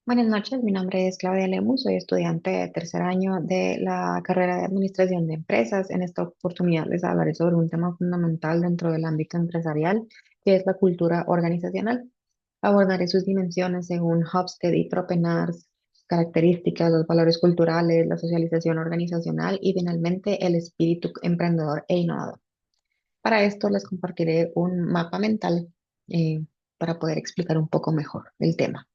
Buenas noches, mi nombre es Claudia Lemus, soy estudiante de tercer año de la carrera de Administración de Empresas. En esta oportunidad les hablaré sobre un tema fundamental dentro del ámbito empresarial, que es la cultura organizacional. Abordaré sus dimensiones según Hofstede y Tropenars, características, los valores culturales, la socialización organizacional y finalmente el espíritu emprendedor e innovador. Para esto les compartiré un mapa mental para poder explicar un poco mejor el tema.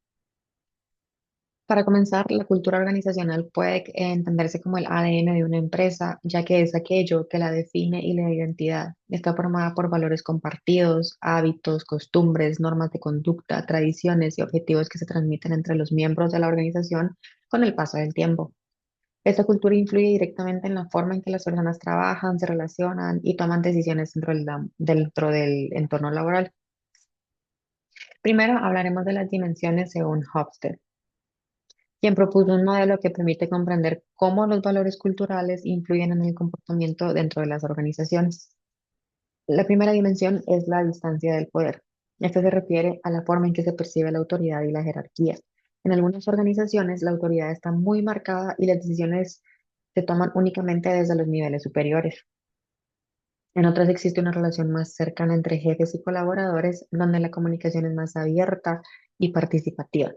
Para comenzar, la cultura organizacional puede entenderse como el ADN de una empresa, ya que es aquello que la define y le da identidad. Está formada por valores compartidos, hábitos, costumbres, normas de conducta, tradiciones y objetivos que se transmiten entre los miembros de la organización con el paso del tiempo. Esta cultura influye directamente en la forma en que las personas trabajan, se relacionan y toman decisiones dentro del entorno laboral. Primero hablaremos de las dimensiones según Hofstede, quien propuso un modelo que permite comprender cómo los valores culturales influyen en el comportamiento dentro de las organizaciones. La primera dimensión es la distancia del poder. Esta se refiere a la forma en que se percibe la autoridad y la jerarquía. En algunas organizaciones, la autoridad está muy marcada y las decisiones se toman únicamente desde los niveles superiores. En otras existe una relación más cercana entre jefes y colaboradores, donde la comunicación es más abierta y participativa.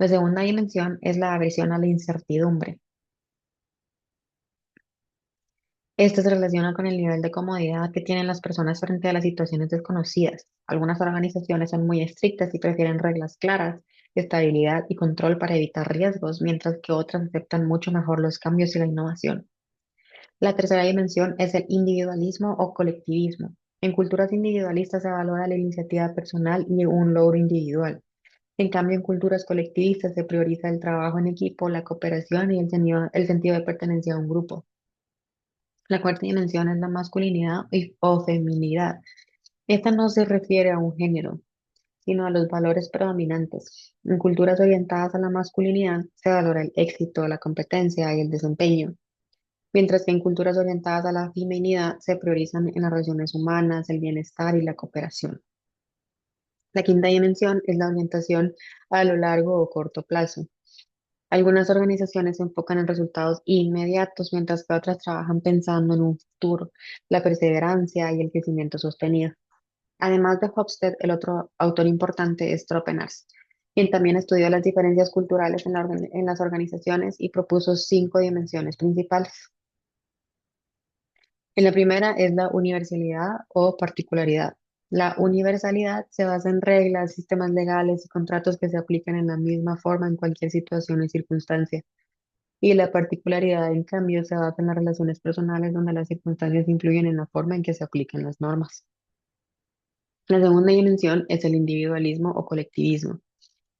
La segunda dimensión es la aversión a la incertidumbre. Esto se relaciona con el nivel de comodidad que tienen las personas frente a las situaciones desconocidas. Algunas organizaciones son muy estrictas y prefieren reglas claras, estabilidad y control para evitar riesgos, mientras que otras aceptan mucho mejor los cambios y la innovación. La tercera dimensión es el individualismo o colectivismo. En culturas individualistas se valora la iniciativa personal y un logro individual. En cambio, en culturas colectivistas se prioriza el trabajo en equipo, la cooperación y el sentido de pertenencia a un grupo. La cuarta dimensión es la masculinidad o feminidad. Esta no se refiere a un género, sino a los valores predominantes. En culturas orientadas a la masculinidad se valora el éxito, la competencia y el desempeño, mientras que en culturas orientadas a la feminidad se priorizan en las relaciones humanas, el bienestar y la cooperación. La quinta dimensión es la orientación a lo largo o corto plazo. Algunas organizaciones se enfocan en resultados inmediatos, mientras que otras trabajan pensando en un futuro, la perseverancia y el crecimiento sostenido. Además de Hofstede, el otro autor importante es Tropenars, quien también estudió las diferencias culturales en las organizaciones y propuso cinco dimensiones principales. En la primera es la universalidad o particularidad. La universalidad se basa en reglas, sistemas legales y contratos que se aplican en la misma forma en cualquier situación y circunstancia. Y la particularidad, en cambio, se basa en las relaciones personales donde las circunstancias influyen en la forma en que se aplican las normas. La segunda dimensión es el individualismo o colectivismo.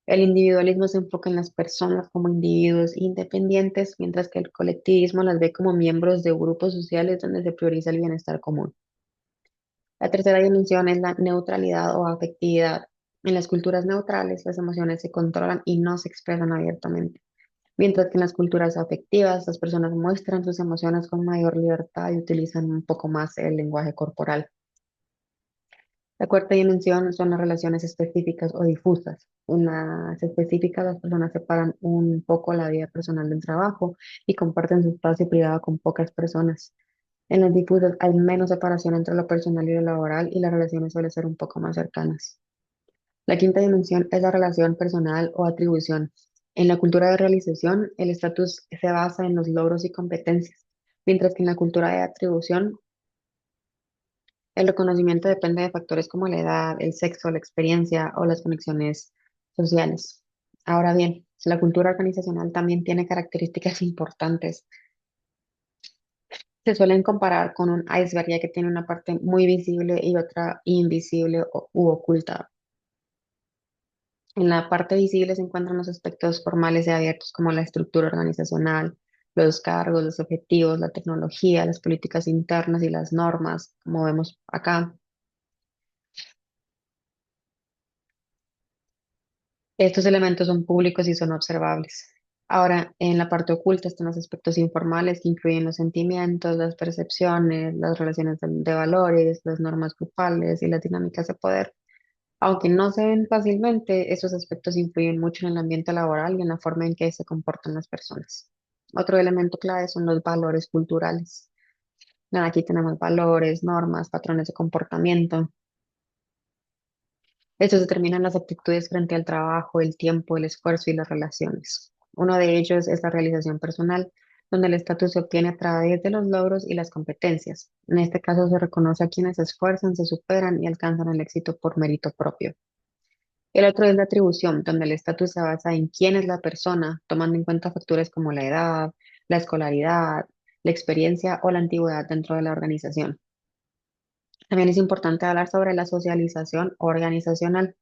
El individualismo se enfoca en las personas como individuos independientes, mientras que el colectivismo las ve como miembros de grupos sociales donde se prioriza el bienestar común. La tercera dimensión es la neutralidad o afectividad. En las culturas neutrales, las emociones se controlan y no se expresan abiertamente, mientras que en las culturas afectivas, las personas muestran sus emociones con mayor libertad y utilizan un poco más el lenguaje corporal. La cuarta dimensión son las relaciones específicas o difusas. En las específicas, las personas separan un poco la vida personal del trabajo y comparten su espacio privado con pocas personas. En las difusas hay menos separación entre lo personal y lo laboral y las relaciones suelen ser un poco más cercanas. La quinta dimensión es la relación personal o atribución. En la cultura de realización, el estatus se basa en los logros y competencias, mientras que en la cultura de atribución, el reconocimiento depende de factores como la edad, el sexo, la experiencia o las conexiones sociales. Ahora bien, la cultura organizacional también tiene características importantes. Se suelen comparar con un iceberg, ya que tiene una parte muy visible y otra invisible u oculta. En la parte visible se encuentran los aspectos formales y abiertos como la estructura organizacional, los cargos, los objetivos, la tecnología, las políticas internas y las normas, como vemos acá. Estos elementos son públicos y son observables. Ahora, en la parte oculta están los aspectos informales que incluyen los sentimientos, las percepciones, las relaciones de valores, las normas grupales y las dinámicas de poder. Aunque no se ven fácilmente, estos aspectos influyen mucho en el ambiente laboral y en la forma en que se comportan las personas. Otro elemento clave son los valores culturales. Nada, aquí tenemos valores, normas, patrones de comportamiento. Estos determinan las actitudes frente al trabajo, el tiempo, el esfuerzo y las relaciones. Uno de ellos es la realización personal, donde el estatus se obtiene a través de los logros y las competencias. En este caso se reconoce a quienes se esfuerzan, se superan y alcanzan el éxito por mérito propio. El otro es la atribución, donde el estatus se basa en quién es la persona, tomando en cuenta factores como la edad, la escolaridad, la experiencia o la antigüedad dentro de la organización. También es importante hablar sobre la socialización organizacional.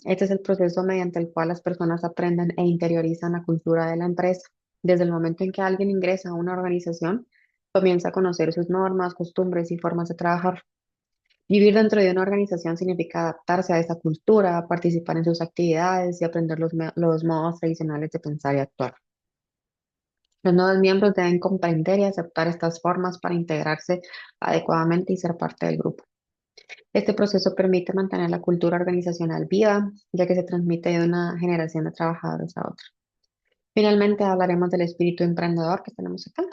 Este es el proceso mediante el cual las personas aprenden e interiorizan la cultura de la empresa. Desde el momento en que alguien ingresa a una organización, comienza a conocer sus normas, costumbres y formas de trabajar. Vivir dentro de una organización significa adaptarse a esa cultura, participar en sus actividades y aprender los modos tradicionales de pensar y actuar. Los nuevos miembros deben comprender y aceptar estas formas para integrarse adecuadamente y ser parte del grupo. Este proceso permite mantener la cultura organizacional viva, ya que se transmite de una generación de trabajadores a otra. Finalmente, hablaremos del espíritu emprendedor que tenemos acá,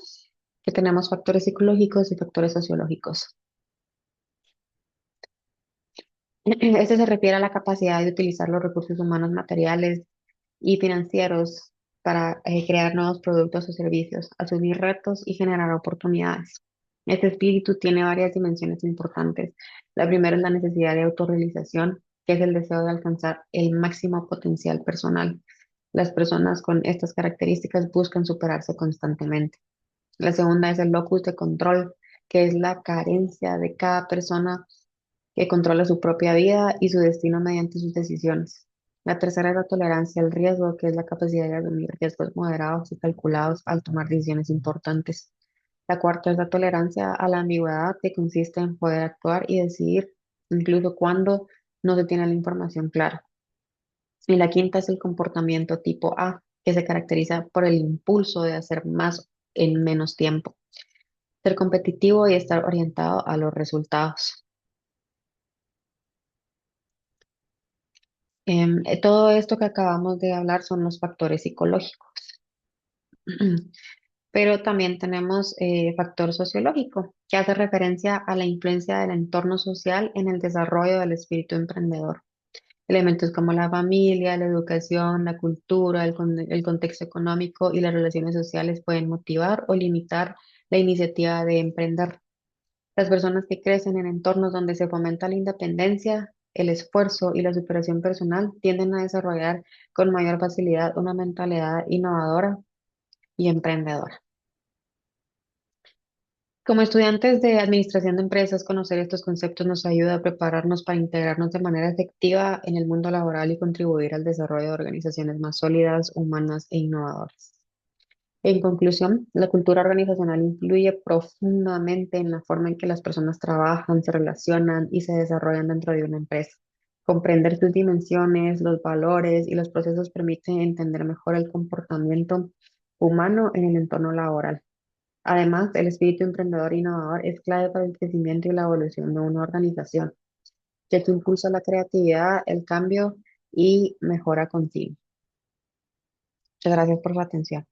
que tenemos factores psicológicos y factores sociológicos. Este se refiere a la capacidad de utilizar los recursos humanos, materiales y financieros para crear nuevos productos o servicios, asumir retos y generar oportunidades. Este espíritu tiene varias dimensiones importantes. La primera es la necesidad de autorrealización, que es el deseo de alcanzar el máximo potencial personal. Las personas con estas características buscan superarse constantemente. La segunda es el locus de control, que es la carencia de cada persona que controla su propia vida y su destino mediante sus decisiones. La tercera es la tolerancia al riesgo, que es la capacidad de asumir riesgos moderados y calculados al tomar decisiones importantes. La cuarta es la tolerancia a la ambigüedad, que consiste en poder actuar y decidir incluso cuando no se tiene la información clara. Y la quinta es el comportamiento tipo A, que se caracteriza por el impulso de hacer más en menos tiempo, ser competitivo y estar orientado a los resultados. Todo esto que acabamos de hablar son los factores psicológicos, pero también tenemos factor sociológico, que hace referencia a la influencia del entorno social en el desarrollo del espíritu emprendedor. Elementos como la familia, la educación, la cultura, el contexto económico y las relaciones sociales pueden motivar o limitar la iniciativa de emprender. Las personas que crecen en entornos donde se fomenta la independencia, el esfuerzo y la superación personal tienden a desarrollar con mayor facilidad una mentalidad innovadora y emprendedora. Como estudiantes de administración de empresas, conocer estos conceptos nos ayuda a prepararnos para integrarnos de manera efectiva en el mundo laboral y contribuir al desarrollo de organizaciones más sólidas, humanas e innovadoras. En conclusión, la cultura organizacional influye profundamente en la forma en que las personas trabajan, se relacionan y se desarrollan dentro de una empresa. Comprender sus dimensiones, los valores y los procesos permite entender mejor el comportamiento humano en el entorno laboral. Además, el espíritu emprendedor e innovador es clave para el crecimiento y la evolución de una organización, ya que impulsa la creatividad, el cambio y mejora continua. Muchas gracias por su atención.